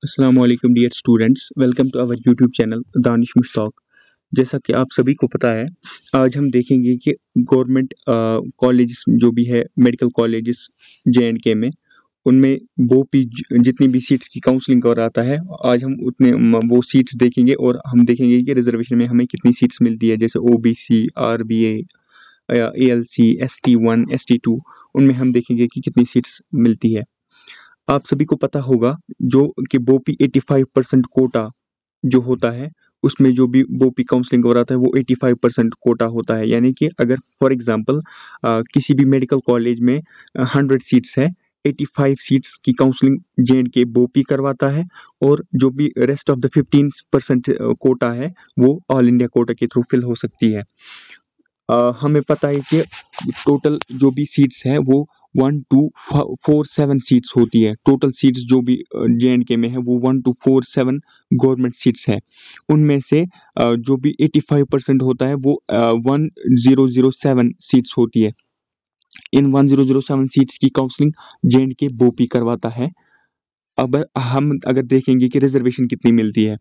अस्सलाम वालेकुम dear students, welcome to our YouTube channel Danish Mushtaq. जैसा कि आप सभी को पता है, आज हम देखेंगे कि गवर्नमेंट कॉलेजेस जो भी है, मेडिकल कॉलेजेस जे.एंड.के में, उनमें वो भी जितनी भी सीट्स की काउंसलिंग कराता है, आज हम उतने वो सीट्स देखेंगे और हम देखेंगे कि रिजर्वेशन में हमें कितनी सीट्स मिलती है, जैसे ओबीसी, आरबीए या एएलसी, एसटी 1, एसटी 2, उनमें हम देखेंगे कि कितनी सीट्स मिलती है। आप सभी को पता होगा जो कि बोपी 85% कोटा जो होता है, उसमें जो भी बोपी काउंसलिंग हो रहा था वो 85% कोटा होता है। यानी कि अगर फॉर एग्जांपल किसी भी मेडिकल कॉलेज में 100 सीट्स है, 85 सीट्स की काउंसलिंग जे.एंड.के बोपी करवाता है और जो भी रेस्ट ऑफ द 15% कोटा है वो ऑल इंडिया कोटा के थ्रू फिल हो सकती है। हमें पता है कि टोटल जो भी सीट्स है वो 1 to 4 7 सीट्स होती है। टोटल सीट्स जो भी जे.एंड.के में है वो 1 to 4 7 गवर्नमेंट सीट्स है। उनमें से जो भी 85% होता है वो 1007 सीट्स होती है। इन 1007 सीट्स की काउंसलिंग जे.एंड.के बोपी करवाता है। अब हम अगर देखेंगे कि रिजर्वेशन कितनी मिलती है,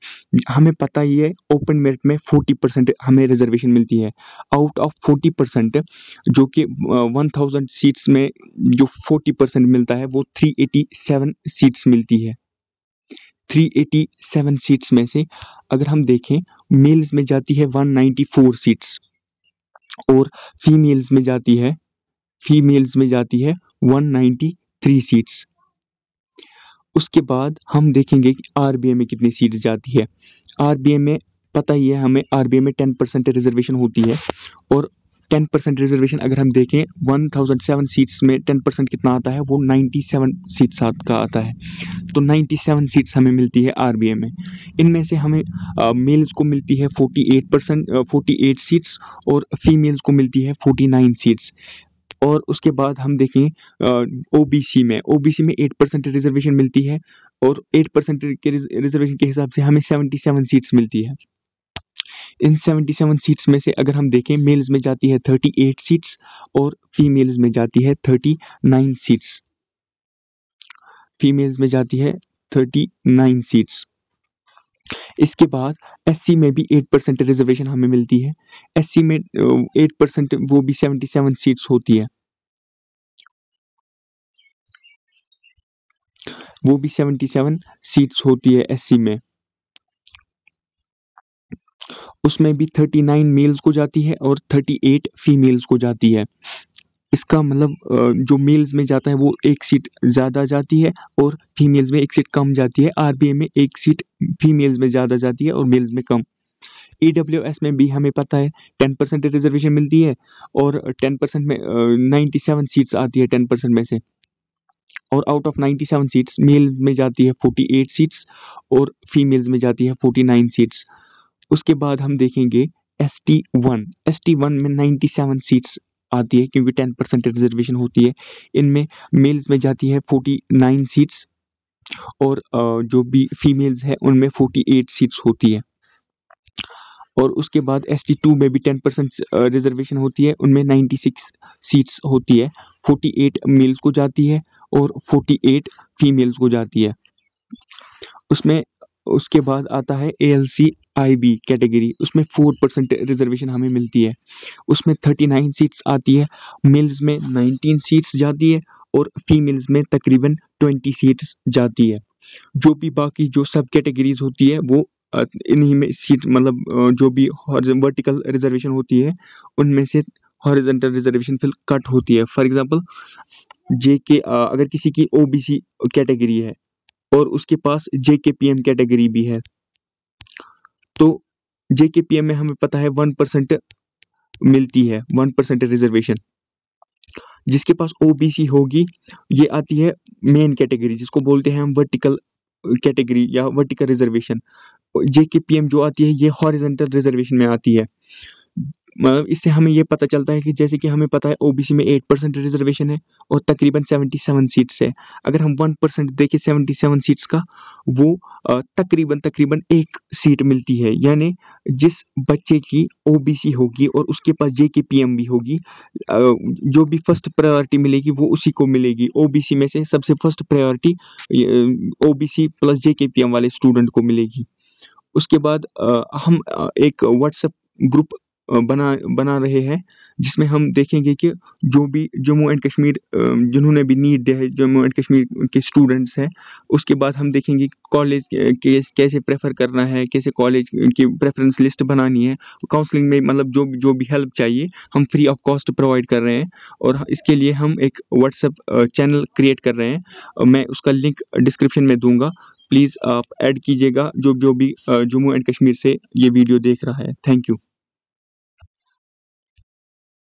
हमें पता ही है ओपन मेरिट में 40% हमें रिजर्वेशन मिलती है। आउट ऑफ 40% जो कि 1000 सीट्स में जो 40% मिलता है वो 387 सीट्स मिलती है। 387 सीट्स में से अगर हम देखें, मेल्स में जाती है 194 सीट्स और फीमेल्स में जाती है 193 सीट्स। उसके बाद हम देखेंगे कि आरबीए में कितनी सीट्स जाती है। आरबीए में पता ही है हमें, आरबीए में 10% रिजर्वेशन होती है और 10% रिजर्वेशन अगर हम देखें 1007 सीट्स में 10% कितना आता है, वो 97 सीट्स का आता है। तो 97 सीट्स हमें मिलती है आरबीए में। इनमें से हमें मेल्स को मिलती है 48 सीट्स और फीमेल्स को मिलती है 49 सीट्स। और उसके बाद हम देखें ओबीसी में 8% रिजर्वेशन मिलती है और 8% के रिजर्वेशन के हिसाब से हमें 77 सीट्स मिलती है। इन 77 सीट्स में से अगर हम देखें, मेल्स में जाती है 38 सीट्स और फीमेल्स में जाती है 39 सीट्स। इसके बाद एससी में भी 8% रिजर्वेशन हमें मिलती है। एससी में 8%, वो भी 77 सीट्स होती है। वो भी 77 सीट्स होती है एससी में। उसमें भी 39 मेल्स को जाती है और 38 फीमेल्स को जाती है। इसका मतलब जो मेल्स में जाता है वो एक सीट ज़्यादा जाती है और फीमेल्स में एक सीट कम जाती है। आरबीए में एक सीट फीमेल्स में ज़्यादा जाती है और मेल्स में कम। ईडब्ल्यूएस में भी हमें पता है 10% रिजर्वेशन मिलती है और 10% में 97 सीट्स आती है 10% में से। और आउट ऑफ 97 सीट्स मेल में जाती है 48 सीट्स और फीमेल्स में जाती है 49 सीट्स। उसके बाद हम देखेंगे एसटी 1 में 97 सीट्स आती है क्योंकि 10% रिजर्वेशन होती है। इनमें मेल्स में जाती है 49 सीट्स और जो भी फीमेल्स है उनमें 48 सीट्स होती है। और उसके बाद ST2 में भी 10% रिजर्वेशन होती है, उनमें 96 सीट्स होती है। 48 मेल्स को जाती है और 48 फीमेल्स को जाती है। उसमें उसके बाद आता है ALC IB कैटेगरी, उसमें 4% रिजर्वेशन हमें मिलती है। उसमें 39 सीट्स आती है, मेल्स में 19 सीट्स जाती है और फीमेल्स में तकरीबन 20 सीट्स जाती है। जो भी बाकी जो सब कैटेगरीज होती है वो इन्हीं में सीट, मतलब जो भी वर्टिकल रिजर्वेशन होती है उनमें से हॉरिजॉन्टल रिजर्वेशन फिर कट होती है। फॉर एग्जांपल जेके, अगर किसी की ओबीसी कैटेगरी है और उसके पास जेकेपीएम कैटेगरी भी है, तो जेकेपीएम में हमें पता है 1% मिलती है, 1% रिजर्वेशन। जिसके पास ओबीसी होगी, ये आती है मेन कैटेगरी, जिसको बोलते हैं हम वर्टिकल कैटेगरी या वर्टिकल रिजर्वेशन। जेकेपीएम जो आती है ये हॉरिजॉन्टल रिजर्वेशन में आती है। मतलब इससे हमें ये पता चलता है कि जैसे कि हमें पता है ओबीसी में 8% रिजर्वेशन है और तकरीबन 77 सीट्स है। अगर हम 1% देखें 77 सीट्स का, वो तकरीबन तकरीबन 1 सीट मिलती है। यानी जिस बच्चे की ओबीसी होगी और उसके पास जेकेपीएम भी होगी, जो भी फर्स्ट प्रायोरिटी मिलेगी वो उसी को मिलेगी। ओबीसी में से सबसे first priority OBC plus JKPM वाले स्टूडेंट को मिलेगी। उसके बाद हम एक व्हाट्सएप ग्रुप बना रहे हैं, जिसमें हम देखेंगे कि जो भी जम्मू एंड कश्मीर जिन्होंने भी नीट दिया है, जम्मू एंड कश्मीर के स्टूडेंट्स हैं। उसके बाद हम देखेंगे कॉलेज कैसे प्रेफर करना है, कैसे कॉलेज की प्रेफरेंस लिस्ट बनानी है। काउंसलिंग में मतलब जो भी हेल्प चाहिए हम फ्री ऑफ कॉस्ट प्रोवाइड कर रहे हैं, और इसके लिए हम एक व्हाट्सएप चैनल क्रिएट कर रहे हैं। मैं उसका लिंक डिस्क्रिप्शन में दूंगा। प्लीज़ आप ऐड कीजिएगा जो जो भी जम्मू एंड कश्मीर से ये वीडियो देख रहा है। Thank you.